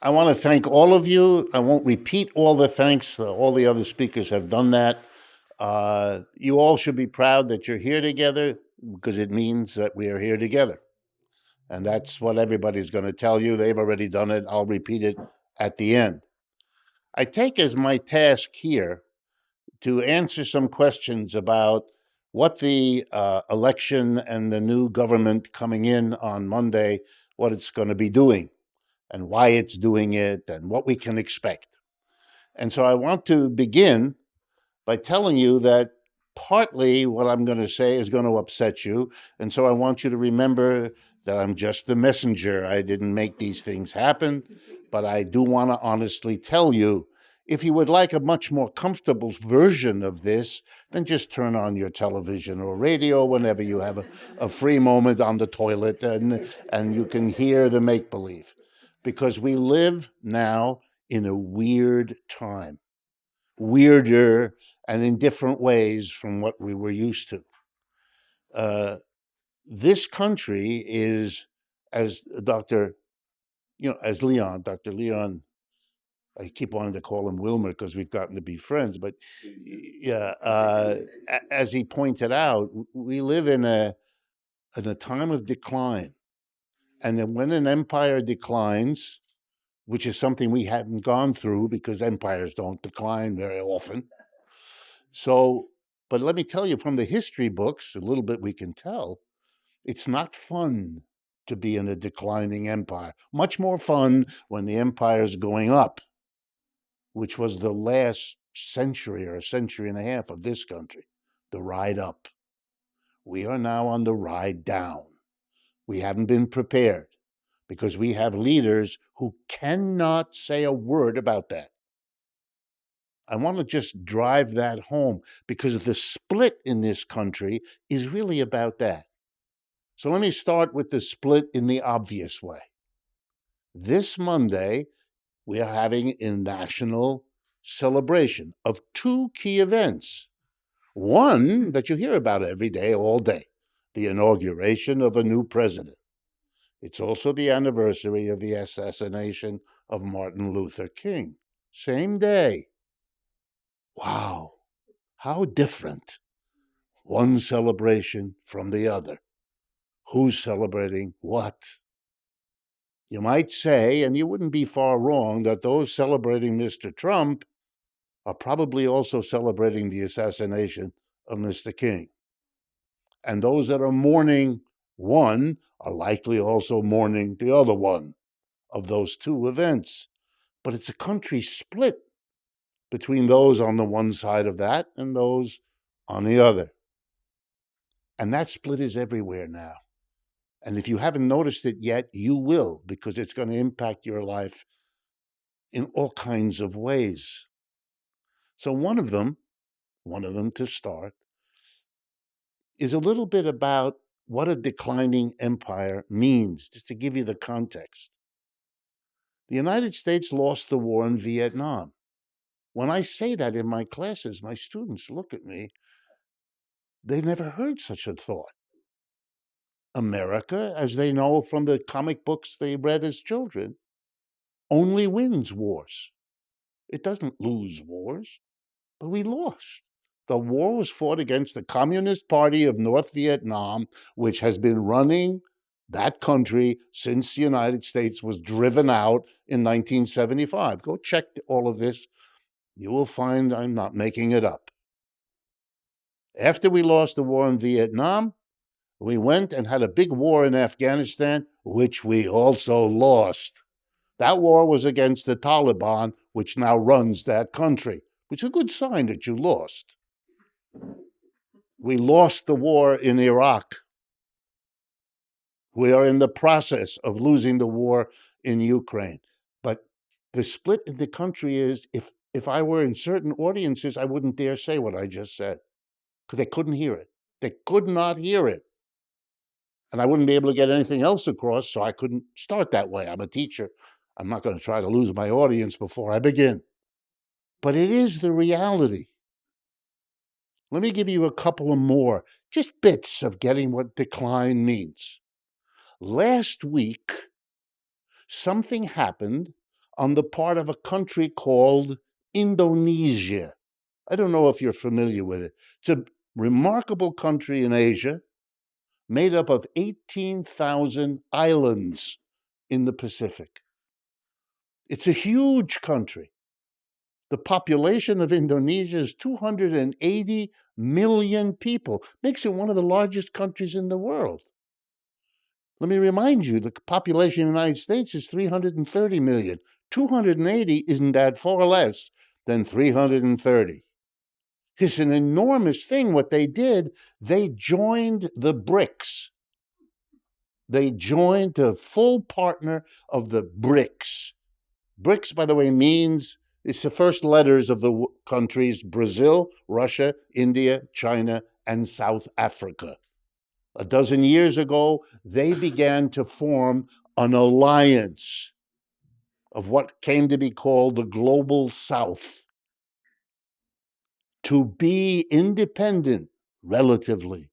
I want to thank all of you. I won't repeat all the thanks. All the other speakers have done that. You all should be proud that you're here together because it means that we are here together. And that's what everybody's going to tell you. They've already done it. I'll repeat it at the end. I take as my task here to answer some questions about what the election and the new government coming in on Monday, what it's going to be doing and why it's doing it and what we can expect. And so I want to begin by telling you that partly what I'm going to say is going to upset you. And so I want you to remember that I'm just the messenger. I didn't make these things happen, but I do want to honestly tell you, if you would like a much more comfortable version of this, then just turn on your television or radio whenever you have a free moment on the toilet and you can hear the make-believe. Because we live now in a weird time, weirder and in different ways from what we were used to. This country is, as Dr. Dr. Leon, I keep wanting to call him Wilmer because we've gotten to be friends, but yeah, as he pointed out, we live in a time of decline. And then when an empire declines, which is something we haven't gone through because empires don't decline very often. So, but let me tell you from the history books, a little bit we can tell, it's not fun to be in a declining empire. Much more fun when the empire is going up, which was the last century or a century and a half of this country, the ride up. We are now on the ride down. We haven't been prepared because we have leaders who cannot say a word about that. I want to just drive that home because the split in this country is really about that. So let me start with the split in the obvious way. This Monday, we are having a national celebration of two key events. One that you hear about every day, all day, the inauguration of a new president. It's also the anniversary of the assassination of Martin Luther King. Same day. Wow, how different one celebration from the other. Who's celebrating what? You might say, and you wouldn't be far wrong, that those celebrating Mr. Trump are probably also celebrating the assassination of Mr. King. And those that are mourning one are likely also mourning the other one of those two events. But it's a country split between those on the one side of that and those on the other. And that split is everywhere now. And if you haven't noticed it yet, you will, because it's going to impact your life in all kinds of ways. So one of them to start, is a little bit about what a declining empire means, just to give you the context. The United States lost the war in Vietnam. When I say that in my classes, my students look at me. They've never heard such a thought. America, as they know from the comic books they read as children, only wins wars. It doesn't lose wars, but we lost. The war was fought against the Communist Party of North Vietnam, which has been running that country since the United States was driven out in 1975. Go check all of this. You will find I'm not making it up. After we lost the war in Vietnam, we went and had a big war in Afghanistan, which we also lost. That war was against the Taliban, which now runs that country, which is a good sign that you lost. We lost the war in Iraq. We are in the process of losing the war in Ukraine. But the split in the country is, if I were in certain audiences, I wouldn't dare say what I just said because they couldn't hear it. They could not hear it. And I wouldn't be able to get anything else across, so I couldn't start that way. I'm a teacher. I'm not going to try to lose my audience before I begin. But it is the reality. Let me give you a couple of more, just bits of getting what decline means. Last week, something happened on the part of a country called Indonesia. I don't know if you're familiar with it. It's a remarkable country in Asia made up of 18,000 islands in the Pacific. It's a huge country. The population of Indonesia is 280 million people. Makes it one of the largest countries in the world. Let me remind you, the population of the United States is 330 million. 280 isn't that far less than 330. It's an enormous thing. What they did, they joined the BRICS. They joined a full partner of the BRICS. BRICS, by the way, means it's the first letters of the countries Brazil, Russia, India, China, and South Africa. A dozen years ago, they began to form an alliance of what came to be called the Global South, to be independent, relatively,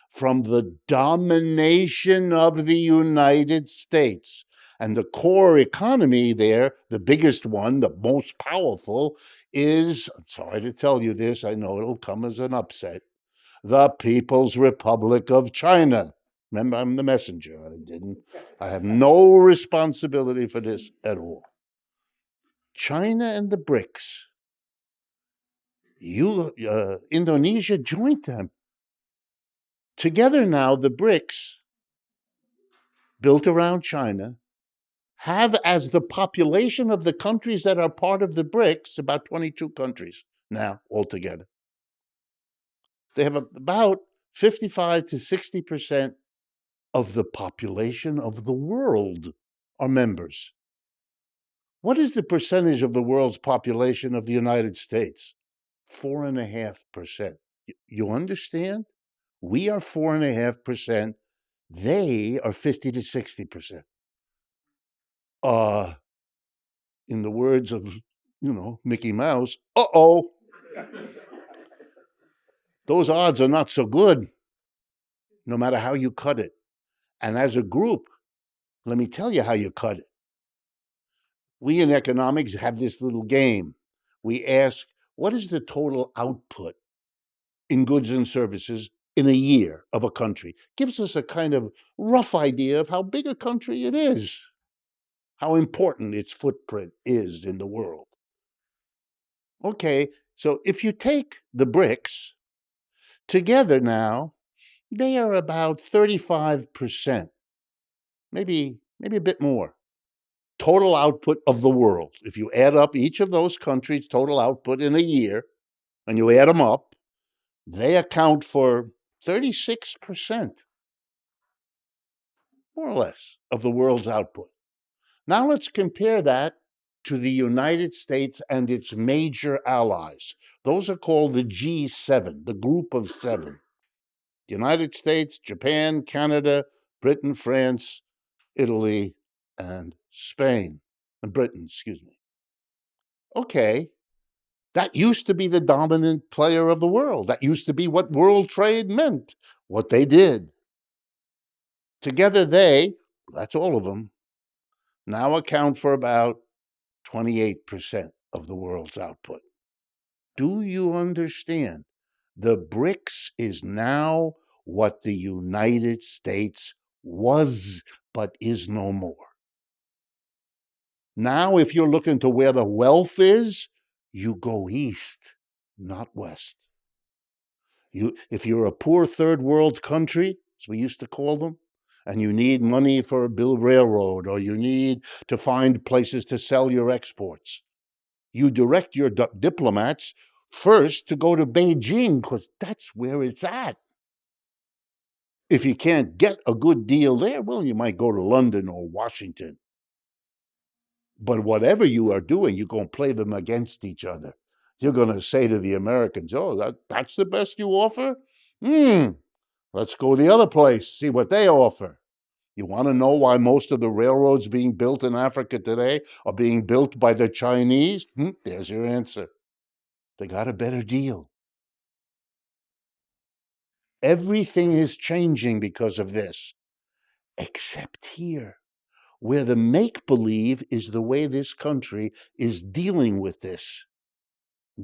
from the domination of the United States. And the core economy there, the biggest one, the most powerful, is, I'm sorry to tell you this, I know it'll come as an upset, the People's Republic of China. Remember, I'm the messenger. I have no responsibility for this at all. China and the BRICS. Indonesia joined them. Together now, the BRICS, built around China, have as the population of the countries that are part of the BRICS, about 22 countries now altogether. They have about 55 to 60% of the population of the world are members. What is the percentage of the world's population of the United States? 4.5%. You understand? We are 4.5%. They are 50 to 60%. In the words of, Mickey Mouse, uh-oh. Those odds are not so good, no matter how you cut it. And as a group, let me tell you how you cut it. We in economics have this little game. We ask, what is the total output in goods and services in a year of a country? Gives us a kind of rough idea of how big a country it is, how important its footprint is in the world. Okay, so if you take the BRICS, together now, they are about 35%, maybe a bit more, total output of the world. If you add up each of those countries' total output in a year, and you add them up, they account for 36%, more or less, of the world's output. Now let's compare that to the United States and its major allies. Those are called the G7, the group of seven. The United States, Japan, Canada, Britain, France, Italy, and Spain. And Britain, excuse me. Okay, that used to be the dominant player of the world. That used to be what world trade meant, what they did. Together they, that's all of them, now account for about 28% of the world's output. Do you understand? The BRICS is now what the United States was, but is no more. Now, if you're looking to where the wealth is, you go east, not west. If you're a poor third world country, as we used to call them, and you need money for a build railroad, or you need to find places to sell your exports, you direct your diplomats first to go to Beijing, because that's where it's at. If you can't get a good deal there, well, you might go to London or Washington. But whatever you are doing, you're going to play them against each other. You're going to say to the Americans, oh, that's the best you offer? Let's go the other place, see what they offer. You want to know why most of the railroads being built in Africa today are being built by the Chinese? There's your answer. They got a better deal. Everything is changing because of this, except here. where the make-believe is the way this country is dealing with this.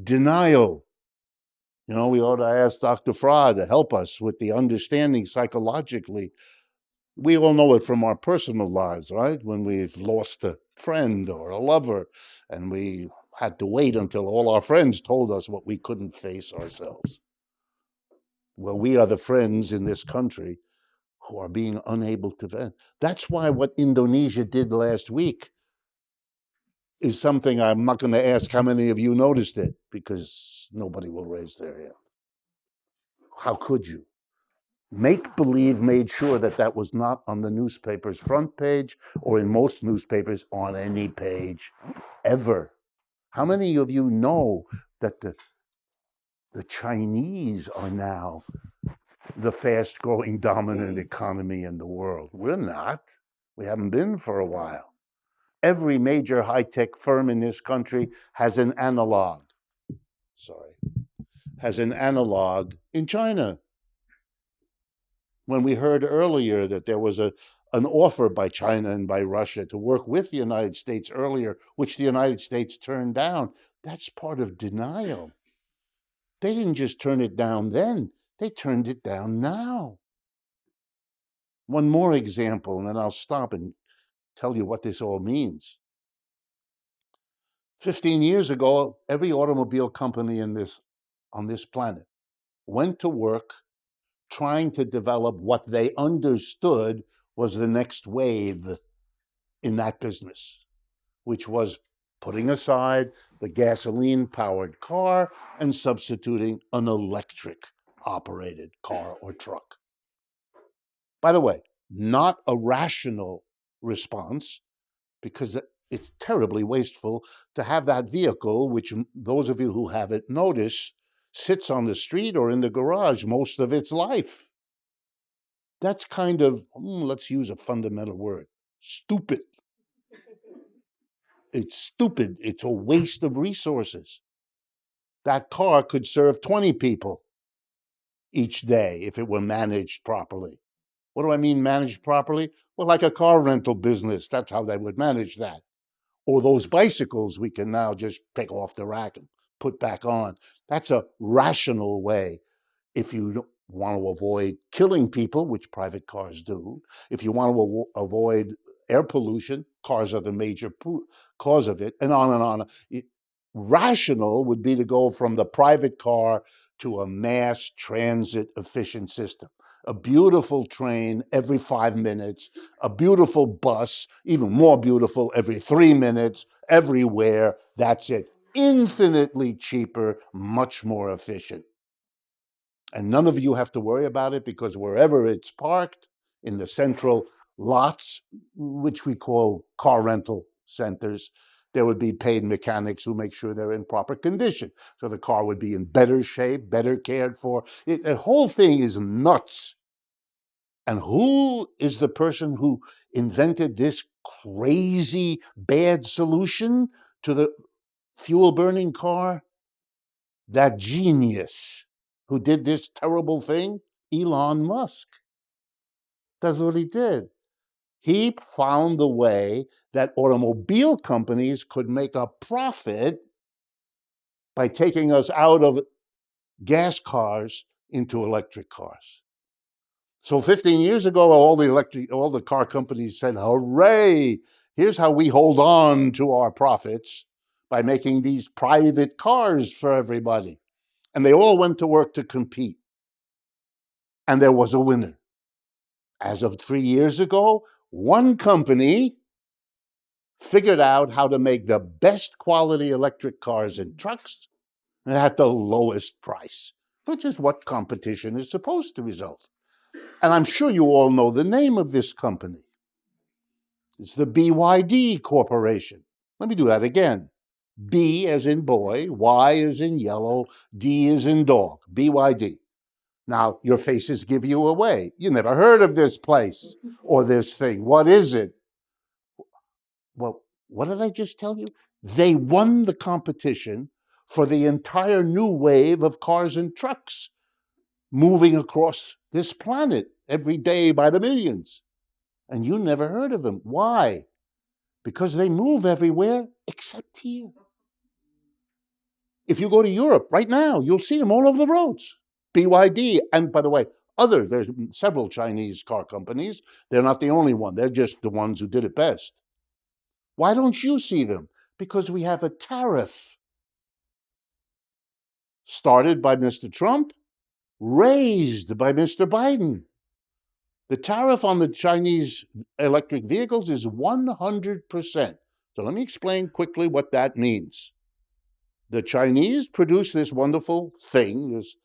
Denial. We ought to ask Dr. Fra to help us with the understanding psychologically. We all know it from our personal lives, right? When we've lost a friend or a lover, and we had to wait until all our friends told us what we couldn't face ourselves. Well, we are the friends in this country who are being unable to vent. That's why what Indonesia did last week is something I'm not going to ask how many of you noticed it, because nobody will raise their hand. How could you? Make-believe made sure that that was not on the newspaper's front page, or in most newspapers on any page ever. How many of you know that the Chinese are now the fast-growing dominant economy in the world? We're not. We haven't been for a while. Every major high-tech firm in this country has an analog in China. When we heard earlier that there was an offer by China and by Russia to work with the United States earlier, which the United States turned down, that's part of denial. They didn't just turn it down then, they turned it down now. One more example, and then I'll stop and tell you what this all means. 15 years ago, every automobile company on this planet went to work trying to develop what they understood was the next wave in that business, which was putting aside the gasoline-powered car and substituting an electric-operated car or truck. By the way, not a rational response, because it's terribly wasteful to have that vehicle, which those of you who have it notice, sits on the street or in the garage most of its life. That's kind of, let's use a fundamental word, stupid. It's stupid. It's a waste of resources. That car could serve 20 people each day if it were managed properly. What do I mean managed properly? Well, like a car rental business, that's how they would manage that. Or those bicycles we can now just take off the rack and put back on. That's a rational way. If you want to avoid killing people, which private cars do, if you want to avoid air pollution, cars are the major cause of it, and on and on. Rational would be to go from the private car to a mass transit efficient system. A beautiful train every 5 minutes, a beautiful bus, even more beautiful, every 3 minutes, everywhere. That's it. Infinitely cheaper, much more efficient. And none of you have to worry about it, because wherever it's parked, in the central lots, which we call car rental centers, there would be paid mechanics who make sure they're in proper condition. So the car would be in better shape, better cared for. The whole thing is nuts. And who is the person who invented this crazy bad solution to the fuel-burning car? That genius who did this terrible thing? Elon Musk. That's what he did. He found the way that automobile companies could make a profit by taking us out of gas cars into electric cars. So 15 years ago, all the car companies said, hooray, here's how we hold on to our profits by making these private cars for everybody. And they all went to work to compete. And there was a winner. As of 3 years ago, one company figured out how to make the best quality electric cars and trucks at the lowest price, which is what competition is supposed to result. And I'm sure you all know the name of this company. It's the BYD Corporation. Let me do that again. B as in boy, Y as in yellow, D as in dog, BYD. Now, your faces give you away. You never heard of this place or this thing. What is it? Well, what did I just tell you? They won the competition for the entire new wave of cars and trucks moving across this planet every day by the millions. And you never heard of them. Why? because they move everywhere except here. If you go to Europe right now, you'll see them all over the roads. BYD, and by the way, there's several Chinese car companies. They're not the only one. They're just the ones who did it best. Why don't you see them? Because we have a tariff started by Mr. Trump, raised by Mr. Biden. The tariff on the Chinese electric vehicles is 100%. So let me explain quickly what that means. The Chinese produce this wonderful thing, this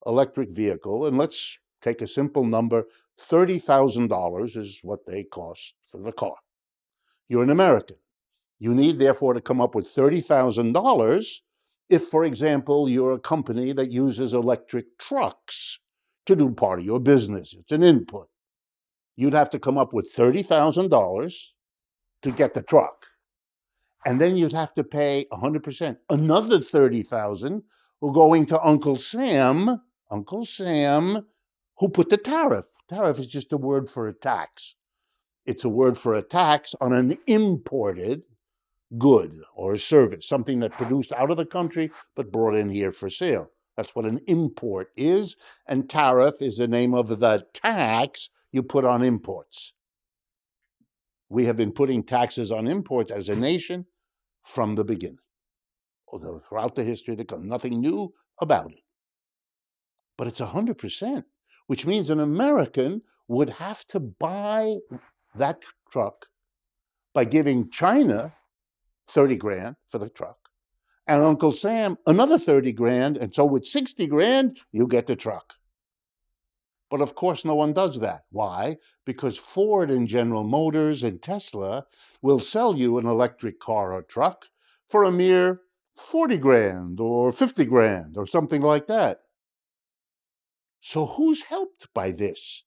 electric vehicle, and let's take a simple number. $30,000 is what they cost for the car. You're an American. You need, therefore, to come up with $30,000 if, for example, you're a company that uses electric trucks to do part of your business. It's an input. You'd have to come up with $30,000 to get the truck. And then you'd have to pay 100%. Another $30,000 going to Uncle Sam, who put the tariff. Tariff is just a word for a tax. It's a word for a tax on an imported good or service, something that produced out of the country but brought in here for sale. That's what an import is, and tariff is the name of the tax you put on imports. We have been putting taxes on imports as a nation from the beginning, although throughout the history of the country, nothing new about it. But it's 100%, which means an American would have to buy that truck by giving China 30 grand for the truck, and Uncle Sam another 30 grand, and so with 60 grand, you get the truck. But of course, no one does that. Why? Because Ford and General Motors and Tesla will sell you an electric car or truck for a mere 40 grand or 50 grand or something like that. So who's helped by this?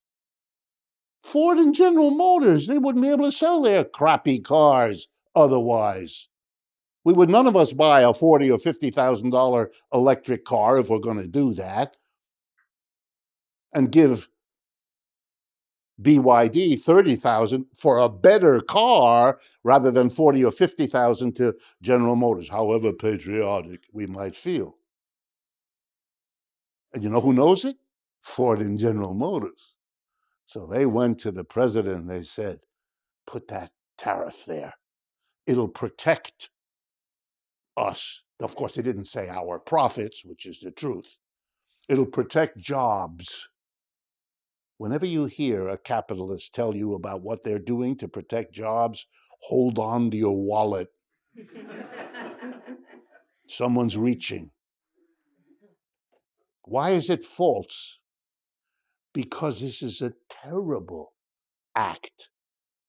Ford and General Motors. They wouldn't be able to sell their crappy cars otherwise. None of us buy a $40,000 or $50,000 electric car if we're going to do that, and give BYD $30,000 for a better car rather than $40,000 or $50,000 to General Motors, however patriotic we might feel. And you know who knows it? Ford and General Motors. So they went to the president and they said, put that tariff there. It'll protect us. Of course, they didn't say our profits, which is the truth. It'll protect jobs. Whenever you hear a capitalist tell you about what they're doing to protect jobs, hold on to your wallet. Someone's reaching. Why is it false? Because this is a terrible act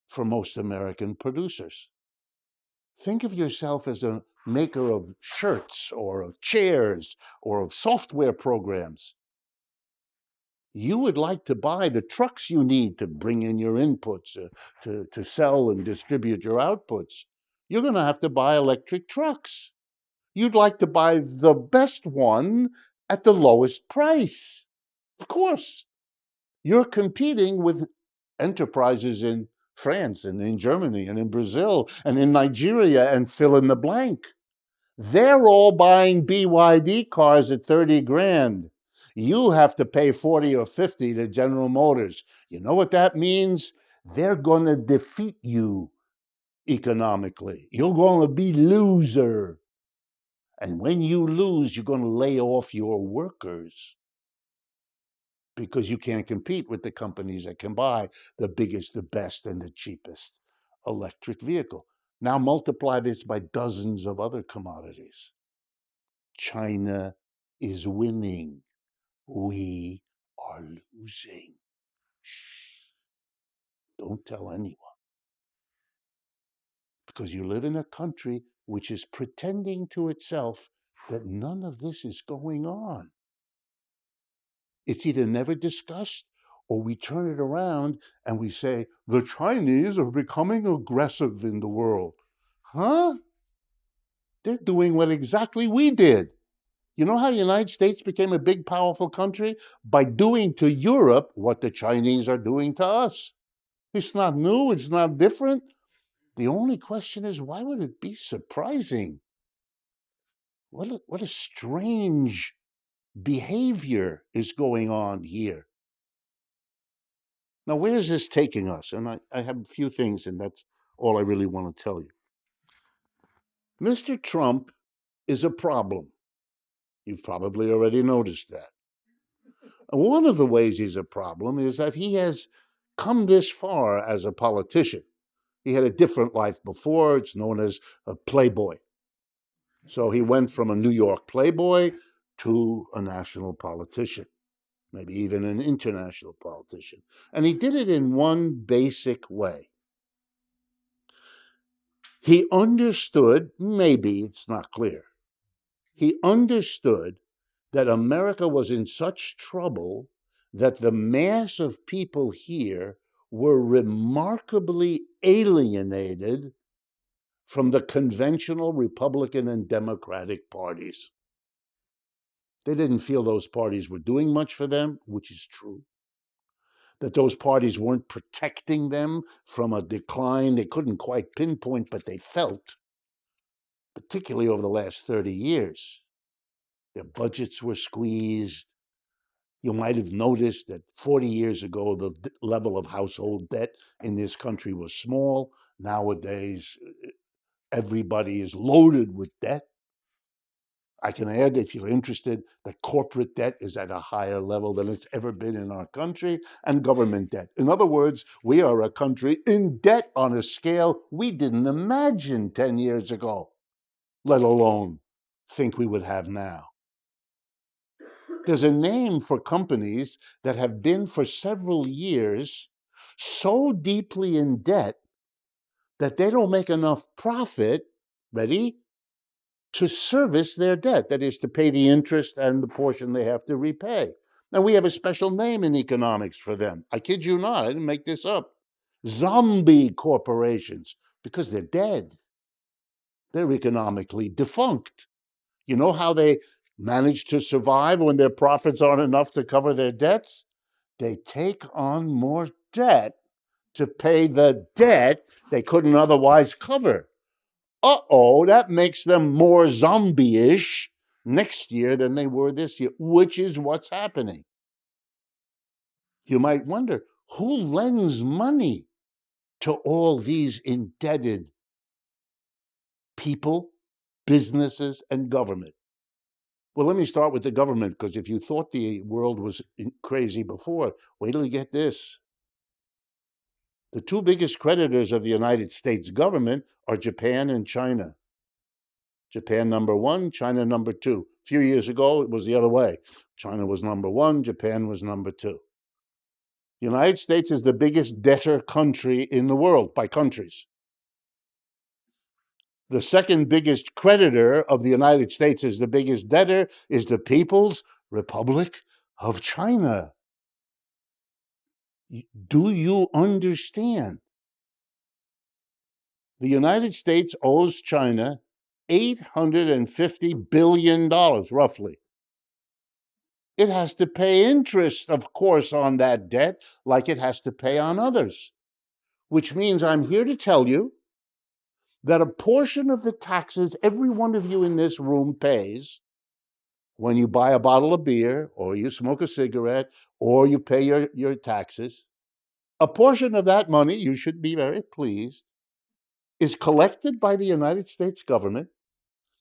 for most American producers. Think of yourself as a maker of shirts or of chairs or of software programs. You would like to buy the trucks you need to bring in your inputs, to sell and distribute your outputs. You're going to have to buy electric trucks. You'd like to buy the best one at the lowest price. Of course. You're competing with enterprises in France and in Germany and in Brazil and in Nigeria and fill in the blank. They're all buying BYD cars at 30 grand. You have to pay 40 or 50 to General Motors. You know what that means? They're going to defeat you economically. You're going to be loser. And when you lose, you're going to lay off your workers because you can't compete with the companies that can buy the biggest, the best, and the cheapest electric vehicle. Now multiply this by dozens of other commodities. China is winning. We are losing. Don't tell anyone. Because you live in a country which is pretending to itself that none of this is going on. It's either never discussed or we turn it around and we say, the Chinese are becoming aggressive in the world. Huh? They're doing what exactly we did. You know how the United States became a big, powerful country? By doing to Europe what the Chinese are doing to us. It's not new, it's not different. The only question is, why would it be surprising? What a strange behavior is going on here. Now, where is this taking us? And I have a few things, and that's all I really want to tell you. Mr. Trump is a problem. You've probably already noticed that. And one of the ways he's a problem is that he has come this far as a politician. He had a different life before. It's known as a playboy. So he went from a New York playboy to a national politician, maybe even an international politician. And he did it in one basic way. He understood, maybe it's not clear, he understood that America was in such trouble that the mass of people here were remarkably alienated from the conventional Republican and Democratic parties. They didn't feel those parties were doing much for them, which is true. That those parties weren't protecting them from a decline they couldn't quite pinpoint, but they felt, particularly over the last 30 years. Their budgets were squeezed. You might have noticed that 40 years ago, the level of household debt in this country was small. Nowadays, everybody is loaded with debt. I can add, if you're interested, that corporate debt is at a higher level than it's ever been in our country, and government debt. In other words, we are a country in debt on a scale we didn't imagine 10 years ago, let alone think we would have now. There's a name for companies that have been for several years so deeply in debt that they don't make enough profit, ready, to service their debt. That is, to pay the interest and the portion they have to repay. Now, we have a special name in economics for them. I kid you not, I didn't make this up. Zombie corporations, because they're dead. They're economically defunct. You know how they manage to survive when their profits aren't enough to cover their debts? They take on more debt to pay the debt they couldn't otherwise cover. That makes them more zombie-ish next year than they were this year, which is what's happening. You might wonder, who lends money to all these indebted people, businesses, and government? Well, let me start with the government, because if you thought the world was crazy before, wait till you get this. The two biggest creditors of the United States government are Japan and China. Japan number one, China number two. A few years ago, it was the other way. China was number one, Japan was number two. The United States is the biggest debtor country in the world by countries. The second biggest creditor of the United States as the biggest debtor is the People's Republic of China. Do you understand? The United States owes China $850 billion, roughly. It has to pay interest, of course, on that debt, like it has to pay on others. Which means I'm here to tell you that a portion of the taxes every one of you in this room pays when you buy a bottle of beer, or you smoke a cigarette, or you pay your taxes, a portion of that money, you should be very pleased, is collected by the United States government,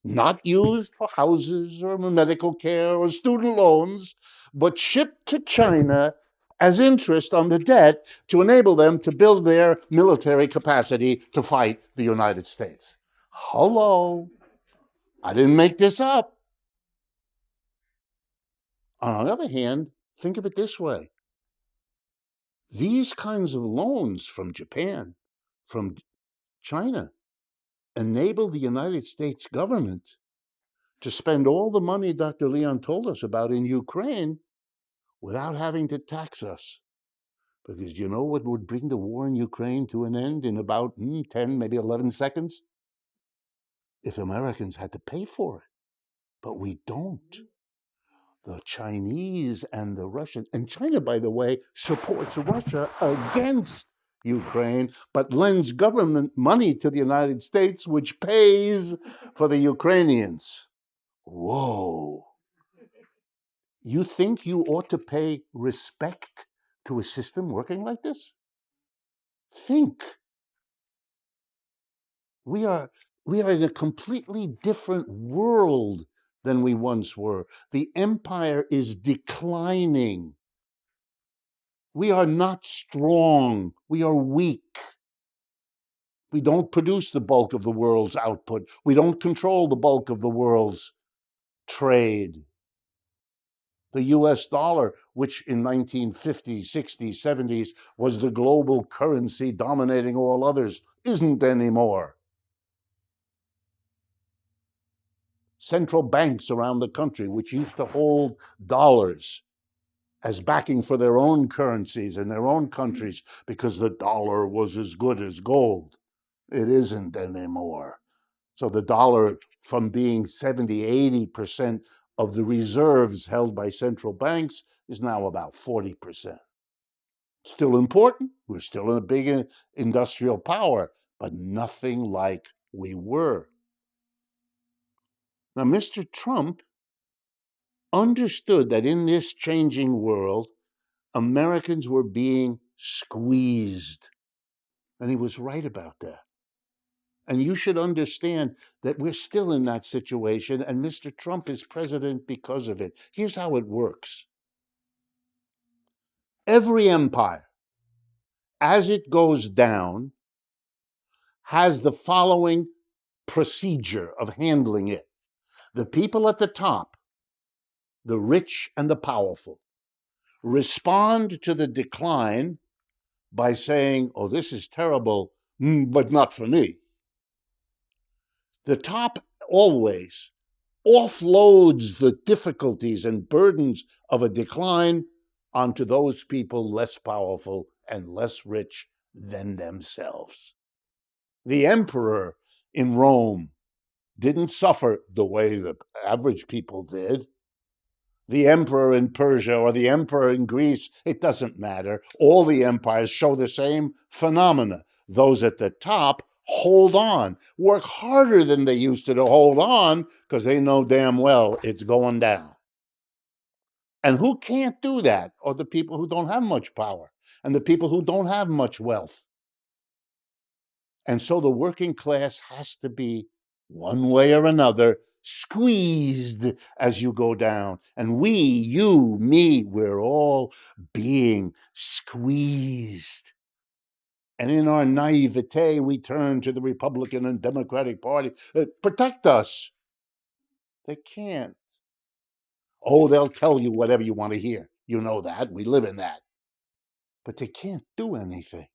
not used for houses or medical care or student loans, but shipped to China as interest on the debt to enable them to build their military capacity to fight the United States. Hello. I didn't make this up. On the other hand, think of it this way. These kinds of loans from Japan, from China, enable the United States government to spend all the money Dr. Leon told us about in Ukraine without having to tax us. Because you know what would bring the war in Ukraine to an end in about 10, maybe 11 seconds? If Americans had to pay for it. But we don't. The Chinese and the Russians, and China, by the way, supports Russia against Ukraine, but lends government money to the United States, which pays for the Ukrainians. Whoa. You think you ought to pay respect to a system working like this? Think. We are we are in a completely different world than we once were. The empire is declining. We are not strong. We are weak. We don't produce the bulk of the world's output. We don't control the bulk of the world's trade. The US dollar, which in 1950s, 60s, 70s was the global currency dominating all others, isn't anymore. Central banks around the country, which used to hold dollars as backing for their own currencies in their own countries because the dollar was as good as gold, it isn't anymore. So the dollar, from being 70, 80% of the reserves held by central banks, is now about 40%. Still important. We're still a big industrial power, but nothing like we were. Now, Mr. Trump understood that in this changing world, Americans were being squeezed. And he was right about that. And you should understand that we're still in that situation, and Mr. Trump is president because of it. Here's how it works. Every empire, as it goes down, has the following procedure of handling it. The people at the top, the rich and the powerful, respond to the decline by saying, oh, this is terrible, but not for me. The top always offloads the difficulties and burdens of a decline onto those people less powerful and less rich than themselves. The emperor in Rome didn't suffer the way the average people did. The emperor in Persia or the emperor in Greece, it doesn't matter. All the empires show the same phenomena. Those at the top hold on, work harder than they used to hold on because they know damn well it's going down. And who can't do that are the people who don't have much power and the people who don't have much wealth. And so the working class has to be, one way or another, squeezed as you go down. And we, you, me, we're all being squeezed. And in our naivete, we turn to the Republican and Democratic Party. Protect us. They can't. Oh, they'll tell you whatever you want to hear. You know that. We live in that. But they can't do anything.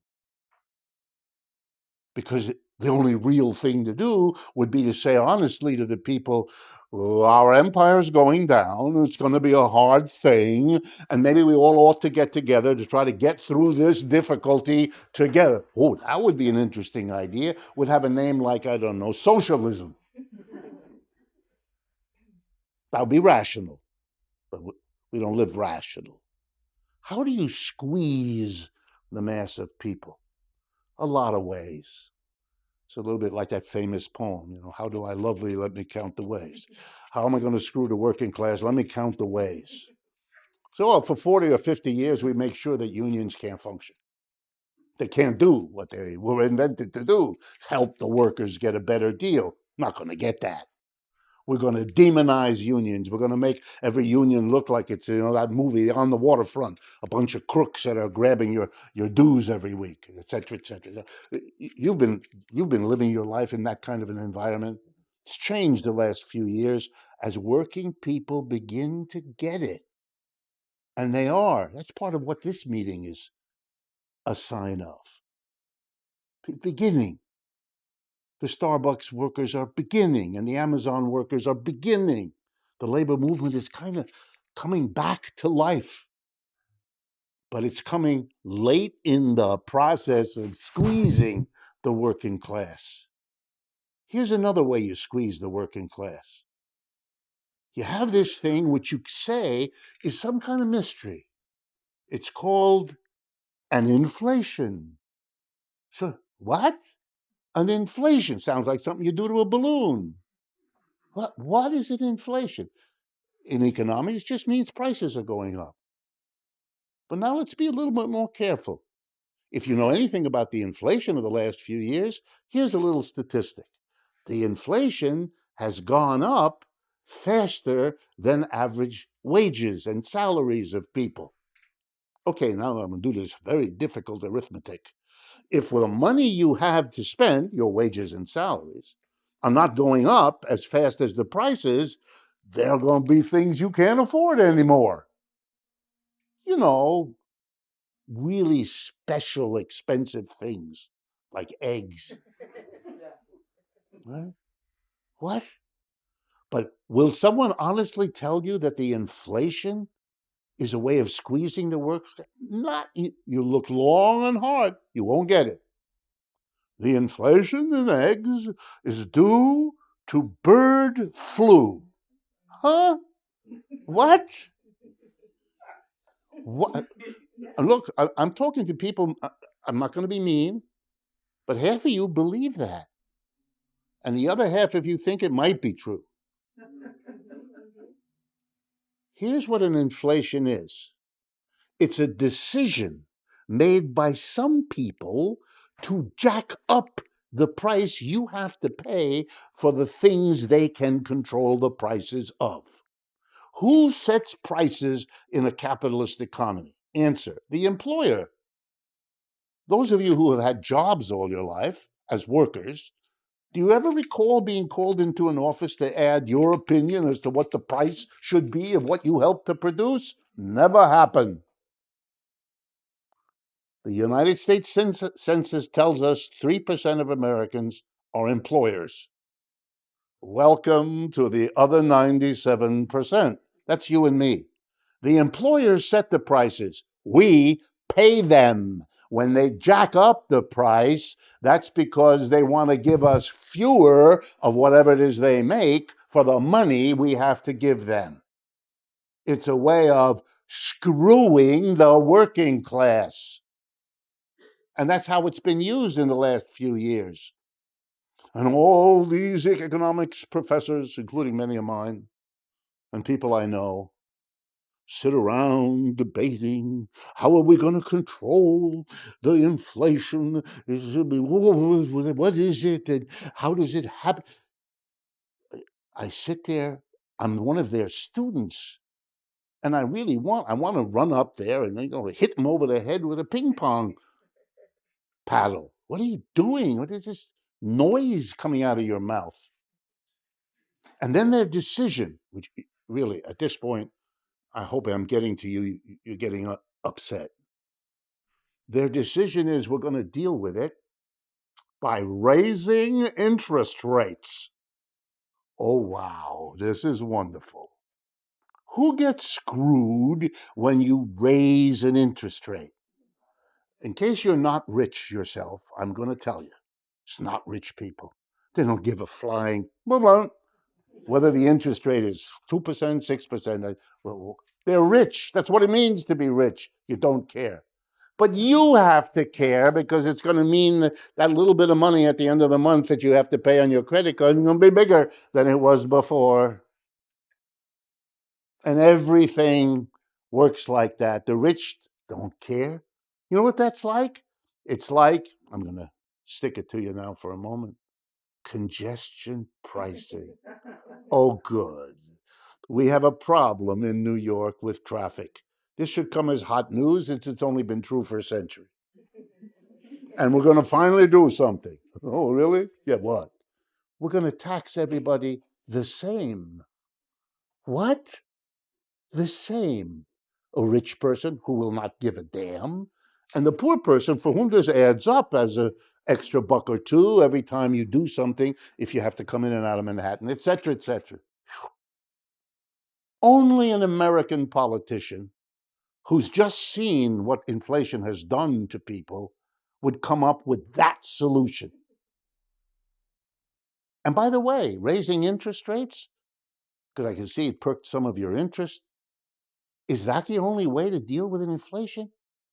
Because the only real thing to do would be to say honestly to the people, our empire's going down, it's going to be a hard thing, and maybe we all ought to get together to try to get through this difficulty together. Oh, that would be an interesting idea. Would have a name like, I don't know, socialism. That would be rational, but we don't live rational. How do you squeeze the mass of people? A lot of ways. It's a little bit like that famous poem, how do I love thee? Let me count the ways. How am I going to screw the working class? Let me count the ways. So for 40 or 50 years, we make sure that unions can't function. They can't do what they were invented to do, help the workers get a better deal. Not going to get that. We're going to demonize unions. We're going to make every union look like it's, that movie On the Waterfront, a bunch of crooks that are grabbing your dues every week, et cetera, et cetera. You've been living your life in that kind of an environment. It's changed the last few years as working people begin to get it. And they are. That's part of what this meeting is a sign of. Beginning. The Starbucks workers are beginning, and the Amazon workers are beginning. The labor movement is kind of coming back to life, but it's coming late in the process of squeezing the working class. Here's another way you squeeze the working class. You have this thing which you say is some kind of mystery. It's called an inflation. So, what? An inflation sounds like something you do to a balloon. What is it, inflation? In economics, it just means prices are going up. But now let's be a little bit more careful. If you know anything about the inflation of the last few years, here's a little statistic. The inflation has gone up faster than average wages and salaries of people. Okay, now I'm going to do this very difficult arithmetic. If the money you have to spend, your wages and salaries, are not going up as fast as the prices, there are going to be things you can't afford anymore. You know, really special, expensive things like eggs. Right? What? But will someone honestly tell you that the inflation is a way of squeezing the workers? Not. You look long and hard, you won't get it. The inflation in eggs is due to bird flu. Huh? What? What? Look, I'm talking to people. I'm not going to be mean, but half of you believe that. And the other half of you think it might be true. Here's what an inflation is. It's a decision made by some people to jack up the price you have to pay for the things they can control the prices of. Who sets prices in a capitalist economy? Answer: the employer. Those of you who have had jobs all your life as workers, do you ever recall being called into an office to add your opinion as to what the price should be of what you helped to produce? Never happened. The United States Census tells us 3% of Americans are employers. Welcome to the other 97%. That's you and me. The employers set the prices. We pay them. When they jack up the price, that's because they want to give us fewer of whatever it is they make for the money we have to give them. It's a way of screwing the working class. And that's how it's been used in the last few years. And all these economics professors, including many of mine and people I know, sit around debating how are we going to control the inflation? What is it? And how does it happen? I sit there, I'm one of their students, and I want to run up there and hit them over the head with a ping pong paddle. What are you doing? What is this noise coming out of your mouth? And then their decision, which really at this point, I hope I'm getting to you, you're getting upset. Their decision is we're going to deal with it by raising interest rates. Oh, wow, this is wonderful. Who gets screwed when you raise an interest rate? In case you're not rich yourself, I'm going to tell you, it's not rich people. They don't give a flying whether the interest rate is 2%, 6%. Well, they're rich. That's what it means to be rich. You don't care. But you have to care because it's going to mean that little bit of money at the end of the month that you have to pay on your credit card is going to be bigger than it was before. And everything works like that. The rich don't care. You know what that's like? It's like, I'm going to stick it to you now for a moment, congestion pricing. Oh, good. We have a problem in New York with traffic. This should come as hot news since it's only been true for a century. And we're going to finally do something. Oh, really? Yeah, what? We're going to tax everybody the same. What? The same. A rich person who will not give a damn, and the poor person for whom this adds up as an extra buck or two every time you do something, if you have to come in and out of Manhattan, etc., etc. Only an American politician who's just seen what inflation has done to people would come up with that solution. And by the way, raising interest rates, because I can see it perked some of your interest, is that the only way to deal with an inflation?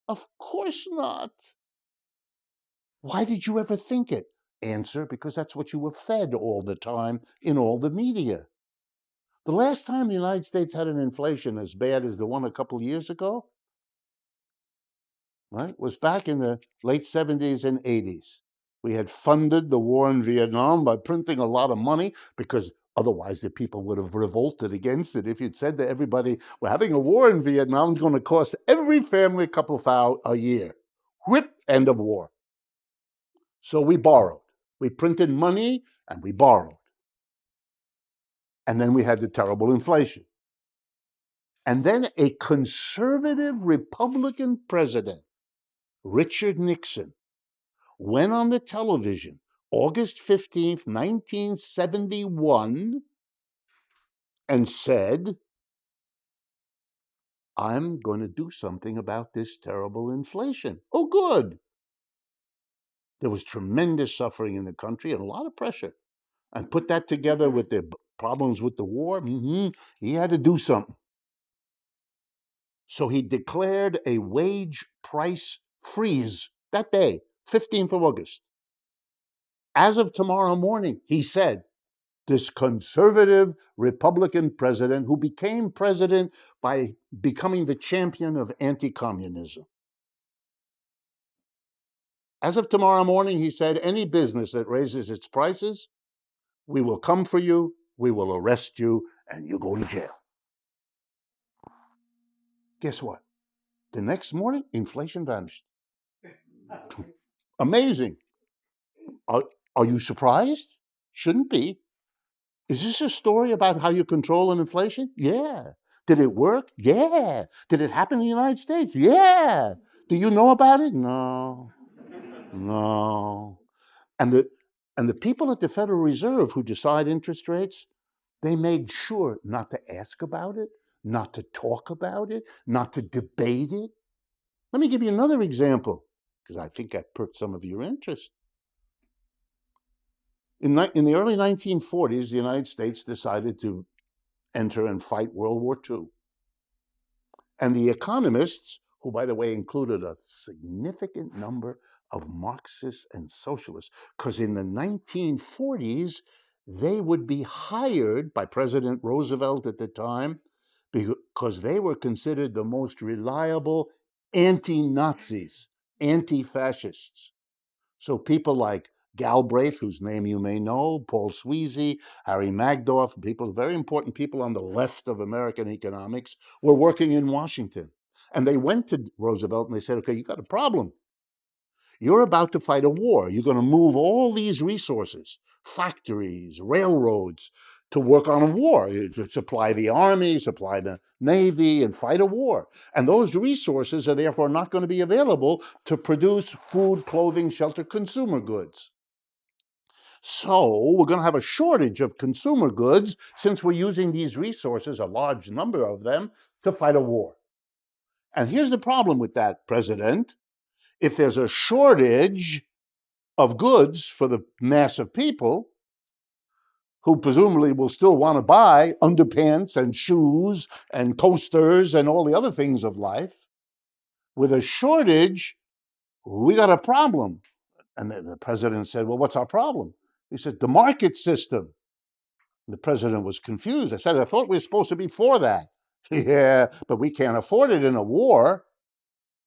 Of course not. Why did you ever think it? Answer, because that's what you were fed all the time in all the media. The last time the United States had an inflation as bad as the one a couple of years ago, right, was back in the late 70s and 80s. We had funded the war in Vietnam by printing a lot of money because otherwise the people would have revolted against it. If you'd said to everybody, we're having a war in Vietnam, it's going to cost every family a couple of thou a year. Whip, end of war. So we borrowed. We printed money and we borrowed. And then we had the terrible inflation. And then a conservative Republican president, Richard Nixon, went on the television August 15th, 1971, and said, I'm going to do something about this terrible inflation. Oh, good. There was tremendous suffering in the country and a lot of pressure. And put that together with the problems with the war, he had to do something. So he declared a wage price freeze that day, 15th of August. As of tomorrow morning, he said, this conservative Republican president who became president by becoming the champion of anti-communism. As of tomorrow morning, he said, any business that raises its prices, we will come for you, we will arrest you, and you go to jail. Guess what? The next morning, inflation vanished. Amazing. Are you surprised? Shouldn't be. Is this a story about how you control an inflation? Yeah. Did it work? Yeah. Did it happen in the United States? Yeah. Do you know about it? No. No. And the people at the Federal Reserve who decide interest rates, they made sure not to ask about it, not to talk about it, not to debate it. Let me give you another example, because I think that perked some of your interest. In the early 1940s, the United States decided to enter and fight World War II. And the economists, who, by the way, included a significant number of Marxists and socialists, because in the 1940s, they would be hired by President Roosevelt at the time because they were considered the most reliable anti-Nazis, anti-fascists. So people like Galbraith, whose name you may know, Paul Sweezy, Harry Magdoff, people, very important people on the left of American economics, were working in Washington. And they went to Roosevelt and they said, okay, you got a problem. You're about to fight a war. You're going to move all these resources, factories, railroads, to work on a war, to supply the army, supply the navy, and fight a war. And those resources are therefore not going to be available to produce food, clothing, shelter, consumer goods. So we're going to have a shortage of consumer goods since we're using these resources, a large number of them, to fight a war. And here's the problem with that, President. If there's a shortage of goods for the mass of people, who presumably will still want to buy underpants and shoes and coasters and all the other things of life, with a shortage, we got a problem. And the president said, well, what's our problem? He said, the market system. The president was confused. I said, I thought we were supposed to be for that. Yeah, but we can't afford it in a war.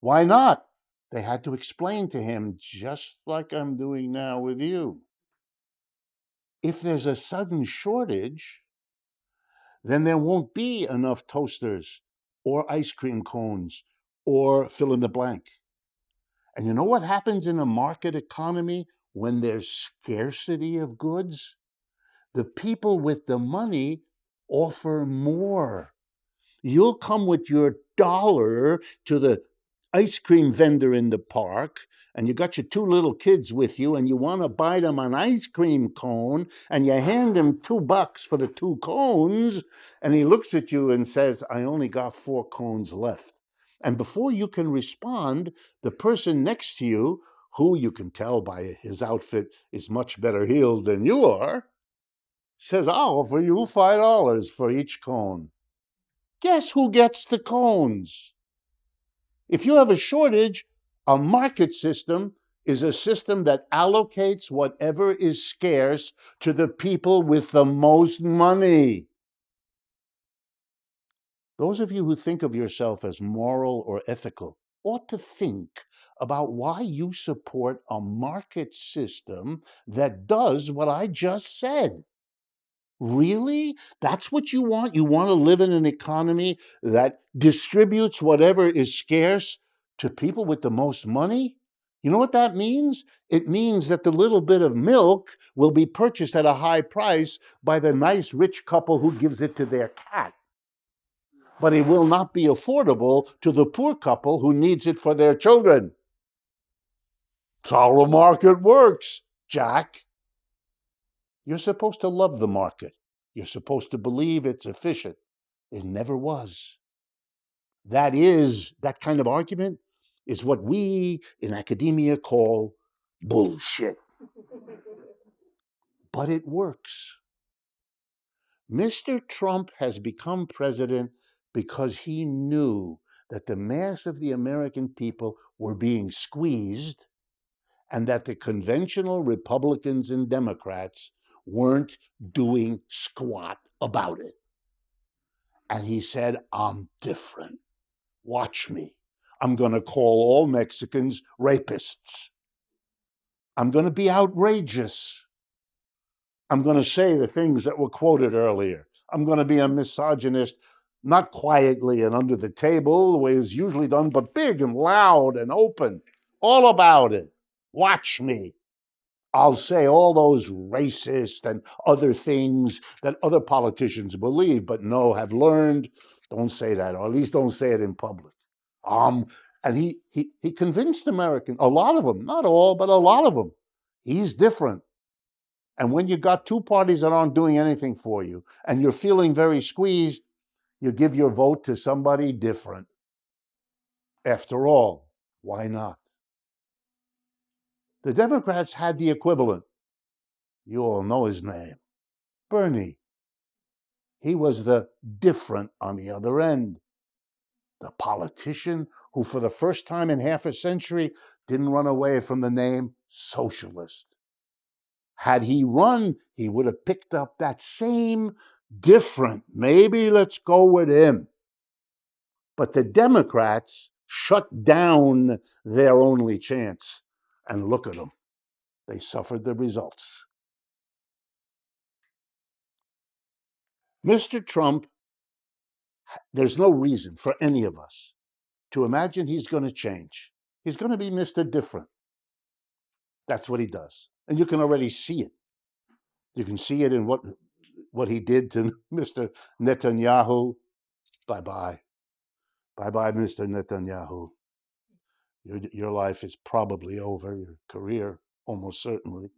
Why not? They had to explain to him, just like I'm doing now with you. If there's a sudden shortage, then there won't be enough toasters or ice cream cones or fill in the blank. And you know what happens in a market economy when there's scarcity of goods? The people with the money offer more. You'll come with your dollar to the ice cream vendor in the park, and you got your two little kids with you, and you want to buy them an ice cream cone, and you hand him $2 for the 2 cones, and he looks at you and says, I only got 4 cones left. And before you can respond, the person next to you, who you can tell by his outfit is much better heeled than you are, says, I'll offer you $5 for each cone. Guess who gets the cones? If you have a shortage, a market system is a system that allocates whatever is scarce to the people with the most money. Those of you who think of yourself as moral or ethical ought to think about why you support a market system that does what I just said. Really? That's what you want? You want to live in an economy that distributes whatever is scarce to people with the most money? You know what that means? It means that the little bit of milk will be purchased at a high price by the nice rich couple who gives it to their cat. But it will not be affordable to the poor couple who needs it for their children. That's how the market works, Jack. You're supposed to love the market. You're supposed to believe it's efficient. It never was. That kind of argument is what we in academia call bullshit. But it works. Mr. Trump has become president because he knew that the mass of the American people were being squeezed and that the conventional Republicans and Democrats weren't doing squat about it. And he said, I'm different. Watch me. I'm going to call all Mexicans rapists. I'm going to be outrageous. I'm going to say the things that were quoted earlier. I'm going to be a misogynist, not quietly and under the table, the way it's usually done, but big and loud and open, all about it. Watch me. I'll say all those racist and other things that other politicians believe, but no, have learned, don't say that, or at least don't say it in public. And he convinced Americans, a lot of them, not all, but a lot of them, he's different. And when you got two parties that aren't doing anything for you, and you're feeling very squeezed, you give your vote to somebody different. After all, why not? The Democrats had the equivalent. You all know his name, Bernie. He was the different on the other end. The politician who, for the first time in half a century, didn't run away from the name socialist. Had he run, he would have picked up that same different. Maybe let's go with him. But the Democrats shut down their only chance. And look at them. They suffered the results. Mr. Trump, there's no reason for any of us to imagine he's going to change. He's going to be Mr. Different. That's what he does. And you can already see it. You can see it in what he did to Mr. Netanyahu. Bye-bye. Bye-bye, Mr. Netanyahu. Your life is probably over, your career, almost certainly.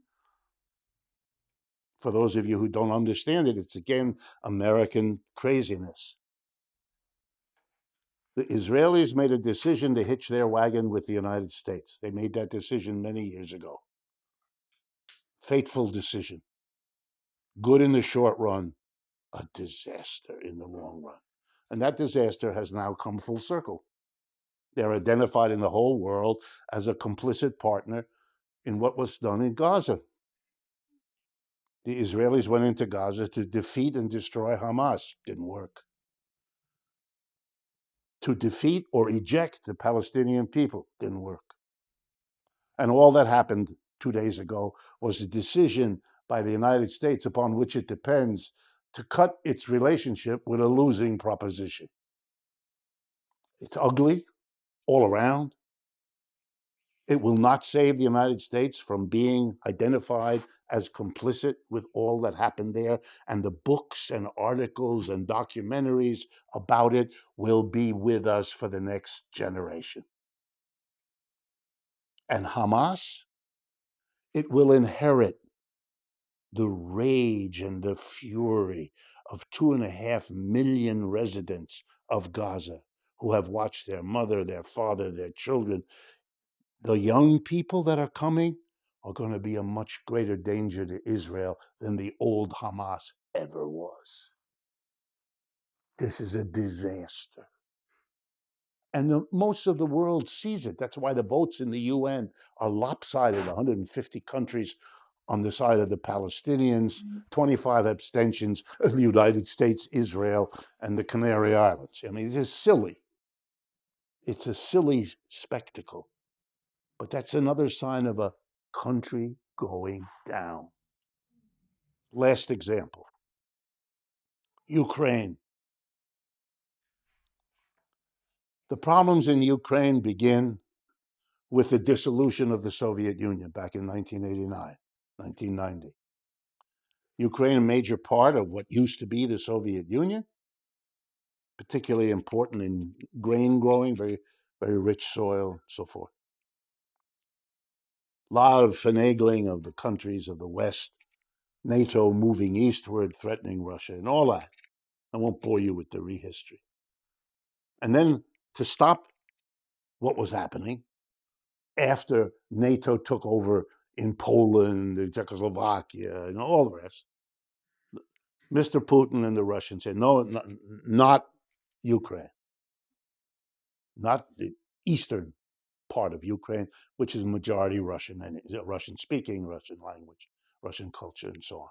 For those of you who don't understand it, it's again American craziness. The Israelis made a decision to hitch their wagon with the United States. They made that decision many years ago. Fateful decision. Good in the short run, a disaster in the long run. And that disaster has now come full circle. They're identified in the whole world as a complicit partner in what was done in Gaza. The Israelis went into Gaza to defeat and destroy Hamas. Didn't work. To defeat or eject the Palestinian people. Didn't work. And all that happened 2 days ago was a decision by the United States upon which it depends to cut its relationship with a losing proposition. It's ugly all around. It will not save the United States from being identified as complicit with all that happened there. And the books and articles and documentaries about it will be with us for the next generation. And Hamas, it will inherit the rage and the fury of 2.5 million residents of Gaza who have watched their mother, their father, their children. The young people that are coming are going to be a much greater danger to Israel than the old Hamas ever was. This is a disaster. And most of the world sees it. That's why the votes in the UN are lopsided, 150 countries on the side of the Palestinians, 25 abstentions, the United States, Israel, and the Canary Islands. I mean, this is silly. It's a silly spectacle. But that's another sign of a country going down. Last example, Ukraine. The problems in Ukraine begin with the dissolution of the Soviet Union back in 1989, 1990. Ukraine, a major part of what used to be the Soviet Union, particularly important in grain growing, very, very rich soil, so forth. A lot of finagling of the countries of the West, NATO moving eastward, threatening Russia, and all that. I won't bore you with the rehistory. And then to stop what was happening after NATO took over in Poland, Czechoslovakia, and all the rest, Mr. Putin and the Russians said, no, not Ukraine, not the eastern part of Ukraine, which is majority Russian and Russian speaking, Russian language, Russian culture, and so on.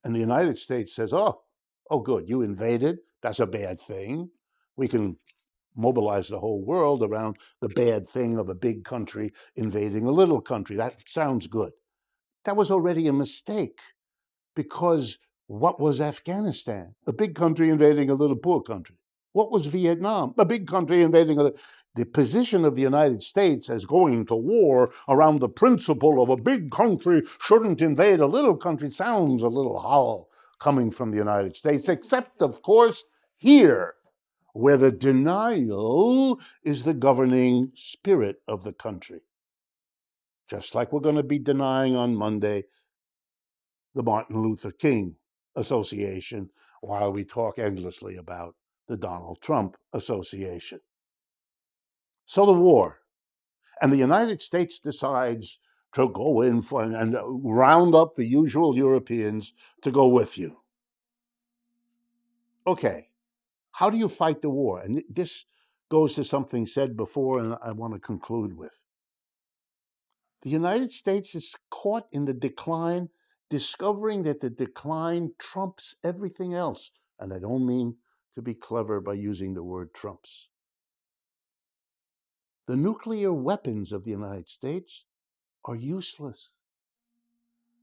And the United States says, oh, good, you invaded. That's a bad thing. We can mobilize the whole world around the bad thing of a big country invading a little country. That sounds good. That was already a mistake, because what was Afghanistan? A big country invading a little poor country. What was Vietnam? A big country invading a... The position of the United States as going to war around the principle of a big country shouldn't invade a little country sounds a little hollow coming from the United States, except, of course, here, where the denial is the governing spirit of the country. Just like we're going to be denying on Monday the Martin Luther King Association, while we talk endlessly about the Donald Trump Association. So the war. And the United States decides to go in for and round up the usual Europeans to go with you. Okay, how do you fight the war? And this goes to something said before, and I want to conclude with. The United States is caught in the decline, discovering that the decline trumps everything else. And I don't mean to be clever by using the word trumps. The nuclear weapons of the United States are useless.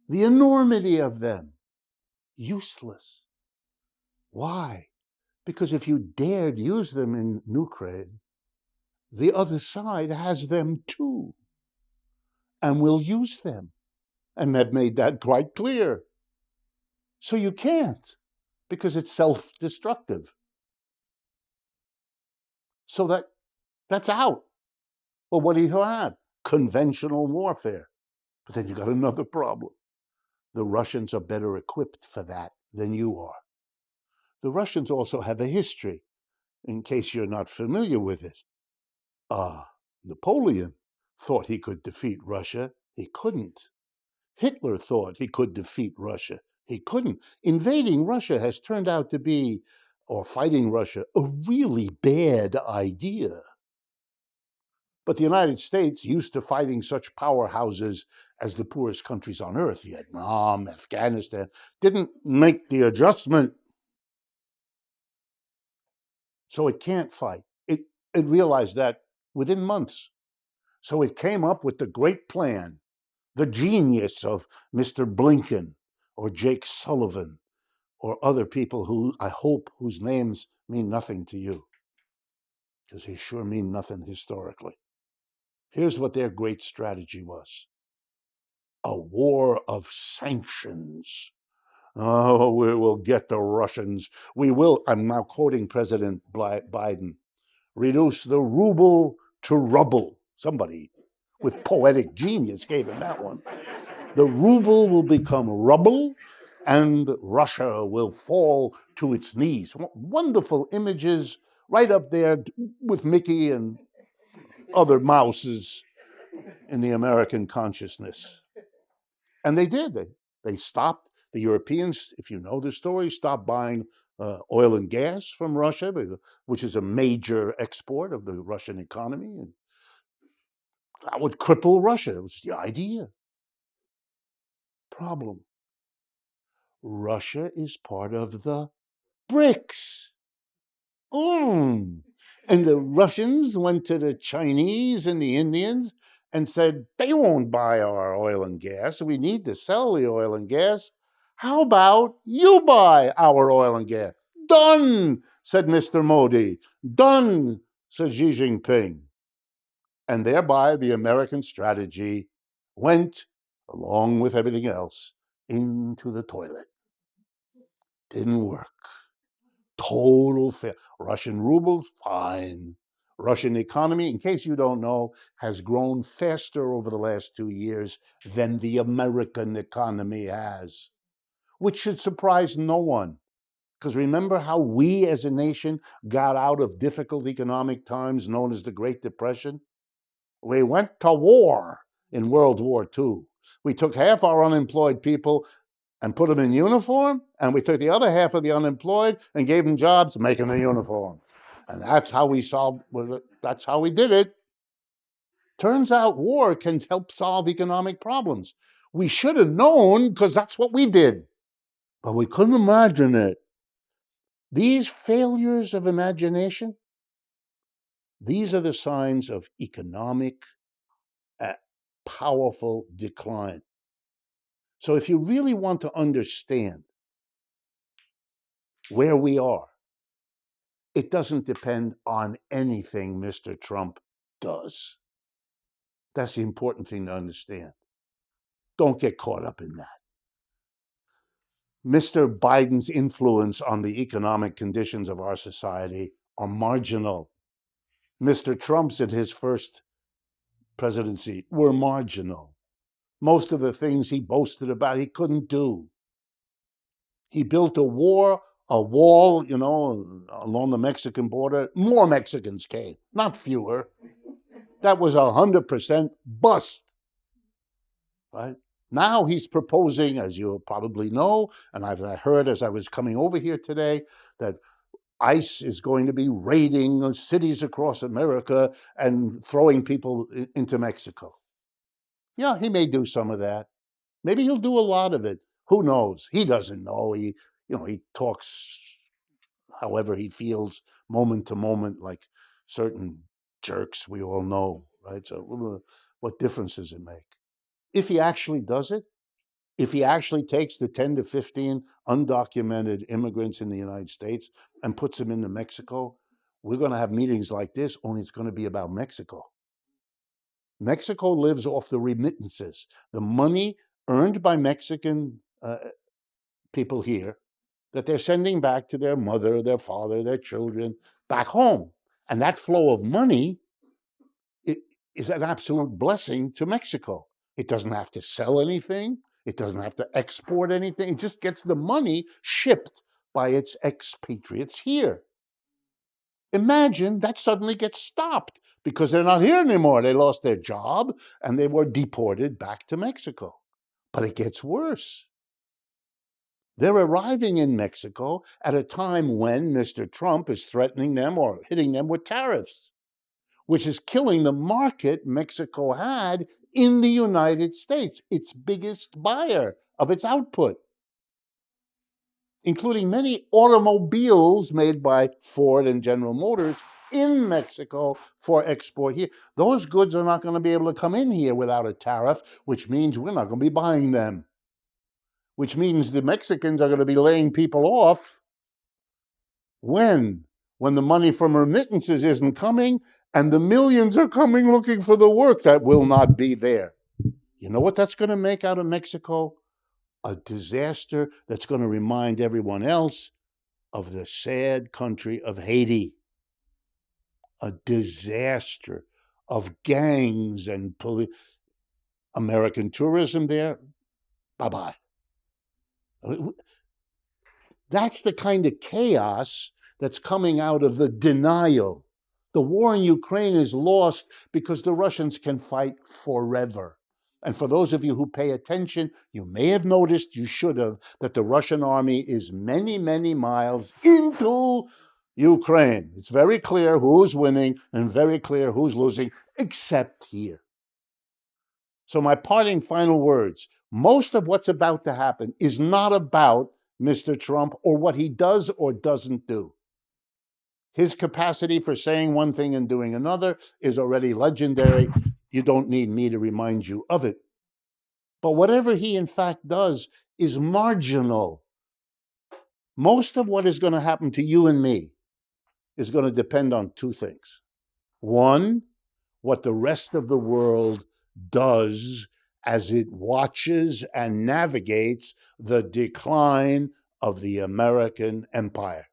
The enormity of them, useless. Why? Because if you dared use them in Ukraine, the other side has them too, and will use them, and have made that quite clear. So you can't, because it's self-destructive. So that's out. Well, what do you have? Conventional warfare. But then you got another problem. The Russians are better equipped for that than you are. The Russians also have a history, in case you're not familiar with it. Napoleon thought he could defeat Russia. He couldn't. Hitler thought he could defeat Russia. He couldn't. Invading Russia has turned out to be, or fighting Russia, a really bad idea. But the United States, used to fighting such powerhouses as the poorest countries on earth, Vietnam, Afghanistan, didn't make the adjustment. So it can't fight. It realized that within months. So it came up with the great plan, the genius of Mr. Blinken or Jake Sullivan or other people who I hope whose names mean nothing to you, because they sure mean nothing historically. Here's what their great strategy was: a war of sanctions. Oh, we will get the Russians. We will, I'm now quoting President Biden, reduce the ruble to rubble. Somebody with poetic genius gave him that one. The ruble will become rubble, and Russia will fall to its knees. Wonderful images right up there with Mickey and other mouses in the American consciousness. And they did. They stopped The Europeans, if you know the story, stopped buying oil and gas from Russia, which is a major export of the Russian economy. And that would cripple Russia. It was the idea. Problem. Russia is part of the BRICS. And the Russians went to the Chinese and the Indians and said, they won't buy our oil and gas. We need to sell the oil and gas. How about you buy our oil and gas? Done, said Mr. Modi. Done, said Xi Jinping. And thereby the American strategy went, along with everything else, into the toilet. Didn't work. Total fail. Russian rubles, fine. Russian economy, in case you don't know, has grown faster over the last 2 years than the American economy has, which should surprise no one. Because remember how we as a nation got out of difficult economic times known as the Great Depression? We went to war in World War II. We took half our unemployed people and put them in uniform, and we took the other half of the unemployed and gave them jobs making the uniform. And that's how we that's how we did it. Turns out war can help solve economic problems. We should have known because that's what we did, but we couldn't imagine it. These failures of imagination, these are the signs of economic powerful decline. So if you really want to understand where we are, it doesn't depend on anything Mr. Trump does. That's the important thing to understand. Don't get caught up in that. Mr. Biden's influence on the economic conditions of our society are marginal. Mr. Trump's in his first presidency were marginal. Most of the things he boasted about, he couldn't do. He built a wall, along the Mexican border. More Mexicans came, not fewer. That was 100% bust, right? Now he's proposing, as you probably know, and I heard as I was coming over here today, that ICE is going to be raiding cities across America and throwing people into Mexico. Yeah, he may do some of that. Maybe he'll do a lot of it. Who knows? He doesn't know. He talks however he feels moment to moment, like certain jerks we all know, right? So what difference does it make? If he actually does it, if he actually takes the 10 to 15 undocumented immigrants in the United States and puts them into Mexico, we're going to have meetings like this, only it's going to be about Mexico. Mexico lives off the remittances, the money earned by Mexican people here that they're sending back to their mother, their father, their children, back home. And that flow of money is an absolute blessing to Mexico. It doesn't have to sell anything. It doesn't have to export anything. It just gets the money shipped by its expatriates here. Imagine that suddenly gets stopped because they're not here anymore. They lost their job and they were deported back to Mexico. But it gets worse. They're arriving in Mexico at a time when Mr. Trump is threatening them or hitting them with tariffs, which is killing the market Mexico had in the United States, its biggest buyer of its output, including many automobiles made by Ford and General Motors in Mexico for export here. Those goods are not going to be able to come in here without a tariff, which means we're not going to be buying them, which means the Mexicans are going to be laying people off. When the money from remittances isn't coming and the millions are coming looking for the work that will not be there. You know what that's going to make out of Mexico? A disaster that's going to remind everyone else of the sad country of Haiti. A disaster of gangs and American tourism there. Bye-bye. That's the kind of chaos that's coming out of the denial. The war in Ukraine is lost because the Russians can fight forever. And for those of you who pay attention, you may have noticed, you should have, that the Russian army is many, many miles into Ukraine. It's very clear who's winning and very clear who's losing, except here. So my parting final words, most of what's about to happen is not about Mr. Trump or what he does or doesn't do. His capacity for saying one thing and doing another is already legendary. You don't need me to remind you of it. But whatever he in fact does is marginal. Most of what is going to happen to you and me is going to depend on two things. One, what the rest of the world does as it watches and navigates the decline of the American empire.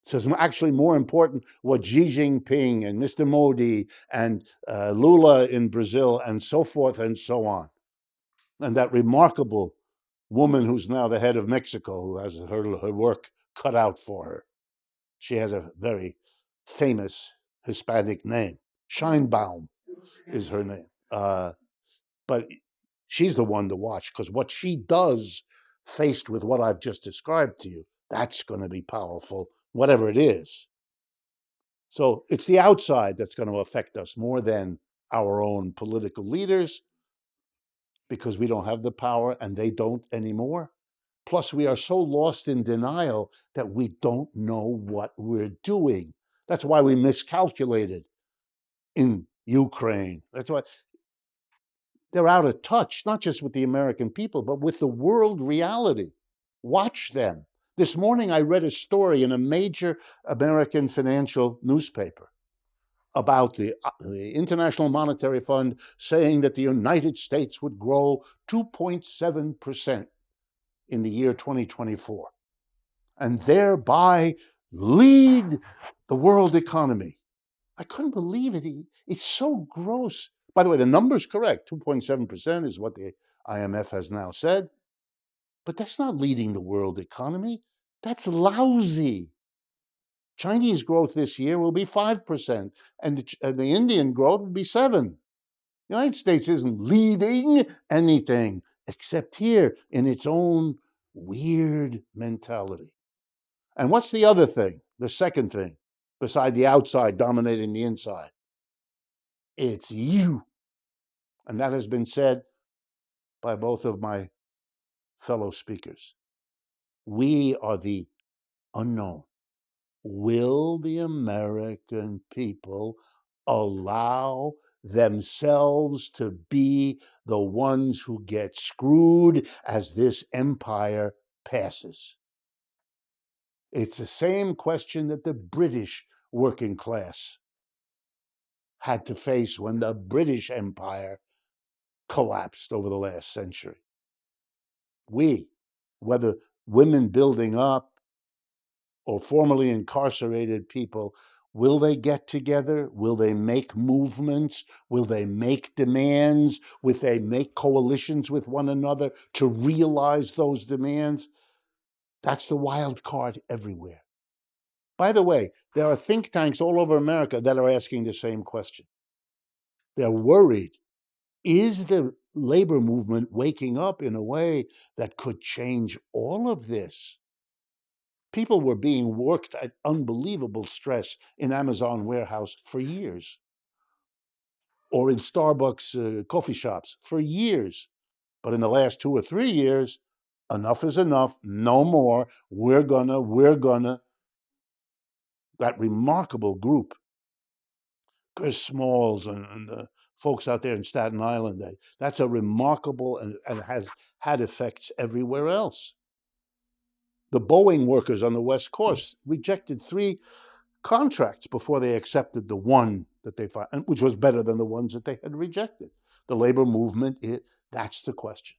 So it's actually more important what Xi Jinping and Mr. Modi and Lula in Brazil and so forth and so on. And that remarkable woman who's now the head of Mexico, who has her work cut out for her. She has a very famous Hispanic name. Scheinbaum is her name. But she's the one to watch, because what she does, faced with what I've just described to you, that's going to be powerful, whatever it is. So it's the outside that's going to affect us more than our own political leaders, because we don't have the power and they don't anymore. Plus, we are so lost in denial that we don't know what we're doing. That's why we miscalculated in Ukraine. That's why they're out of touch, not just with the American people, but with the world reality. Watch them. This morning, I read a story in a major American financial newspaper about the International Monetary Fund saying that the United States would grow 2.7% in the year 2024, and thereby lead the world economy. I couldn't believe it. It's so gross. By the way, the number's correct. 2.7% is what the IMF has now said. But that's not leading the world economy. That's lousy. Chinese growth this year will be 5%, and the Indian growth will be 7%. The United States isn't leading anything except here in its own weird mentality. And what's the other thing, the second thing, beside the outside dominating the inside? It's you. And that has been said by both of my fellow speakers. We are the unknown. Will the American people allow themselves to be the ones who get screwed as this empire passes? It's the same question that the British working class had to face when the British Empire collapsed over the last century. We, whether women building up or formerly incarcerated people, will they get together? Will they make movements? Will they make demands? Will they make coalitions with one another to realize those demands? That's the wild card everywhere. By the way, there are think tanks all over America that are asking the same question. They're worried. Is the labor movement waking up in a way that could change all of this? People were being worked at unbelievable stress in Amazon warehouse for years, or in Starbucks coffee shops for years. But in the last 2 or 3 years, enough is enough, no more. We're gonna. That remarkable group, Chris Smalls and the folks out there in Staten Island, that's a remarkable and has had effects everywhere else. The Boeing workers on the West Coast rejected 3 contracts before they accepted the one that they found, which was better than the ones that they had rejected. The labor movement, that's the question.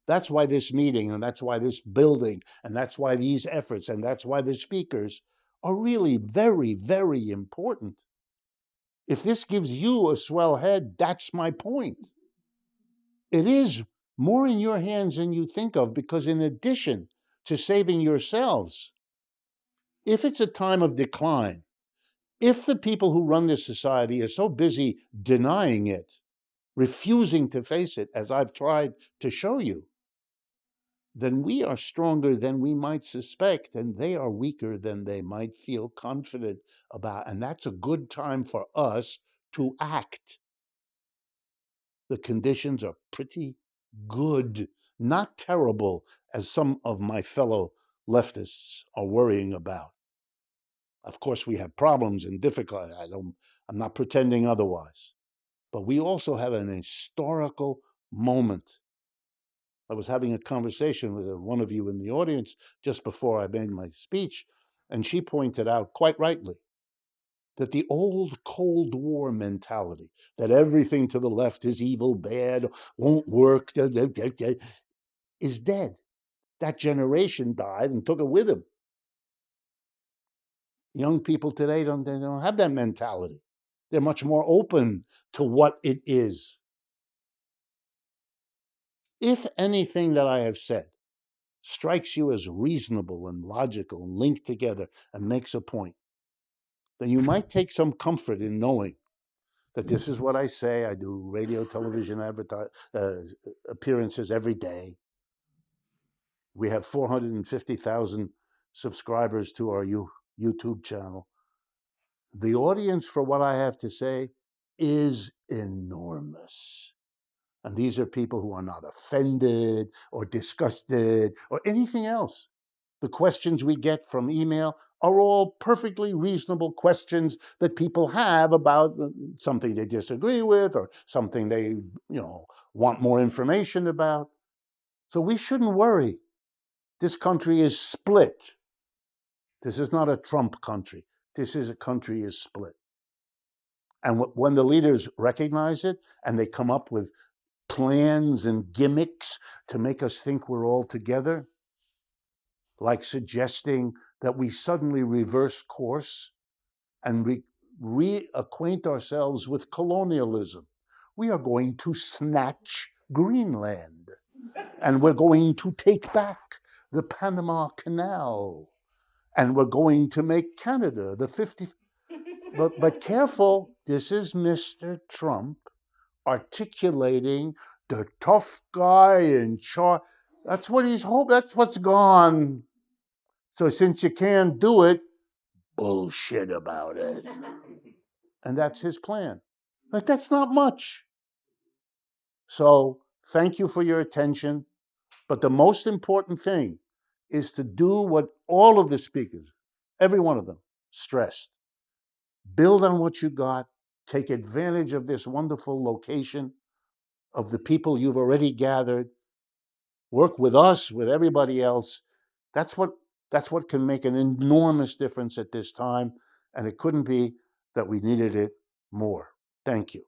That's why this meeting, and that's why this building, and that's why these efforts, and that's why the speakers are really very, very important. If this gives you a swell head, that's my point. It is more in your hands than you think of, because in addition to saving yourselves, if it's a time of decline, if the people who run this society are so busy denying it, refusing to face it, as I've tried to show you, then we are stronger than we might suspect, and they are weaker than they might feel confident about. And that's a good time for us to act. The conditions are pretty good, not terrible, as some of my fellow leftists are worrying about. Of course, we have problems and difficulty. I'm not pretending otherwise. But we also have an historical moment. I was having a conversation with one of you in the audience just before I made my speech, and she pointed out quite rightly that the old Cold War mentality, that everything to the left is evil, bad, won't work, is dead. That generation died and took it with him. Young people today don't have that mentality. They're much more open to what it is. If anything that I have said strikes you as reasonable and logical and linked together and makes a point, then you might take some comfort in knowing that this is what I say. I do radio, television, appearances every day. We have 450,000 subscribers to our YouTube channel. The audience for what I have to say is enormous. And these are people who are not offended or disgusted or anything else. The questions we get from email are all perfectly reasonable questions that people have about something they disagree with or something they, want more information about. So we shouldn't worry. This country is split. This is not a Trump country. This is a country is split. And when the leaders recognize it and they come up with plans and gimmicks to make us think we're all together, like suggesting that we suddenly reverse course and reacquaint ourselves with colonialism. We are going to snatch Greenland, and we're going to take back the Panama Canal, and we're going to make Canada the 50. But careful, this is Mr. Trump articulating the tough guy in charge. That's what he's hoping. That's what's gone. So since you can't do it, bullshit about it. And that's his plan. But that's not much. So thank you for your attention. But the most important thing is to do what all of the speakers, every one of them, stressed. Build on what you got. Take advantage of this wonderful location, of the people you've already gathered. Work with us, with everybody else. That's what can make an enormous difference at this time, and it couldn't be that we needed it more. Thank you.